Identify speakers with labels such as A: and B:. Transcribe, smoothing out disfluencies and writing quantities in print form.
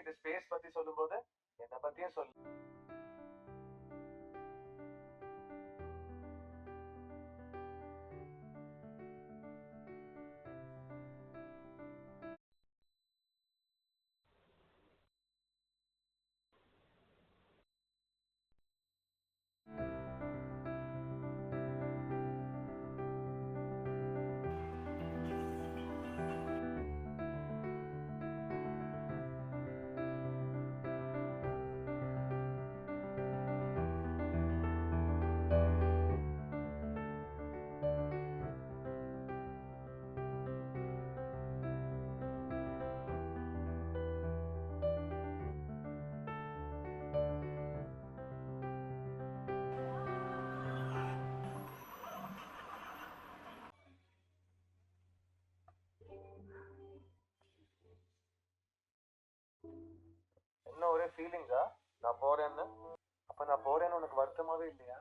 A: என்கிட்ட ஸ்பேஸ் பத்தி சொல்லும்போது என்னை பத்தியும் சொல்லு. என்ன ஒரே ஃபீலிங்ஸா நான் போறேன்னு? அப்ப நான் போறேன்னு உனக்கு வருத்தமாவே இல்லையா?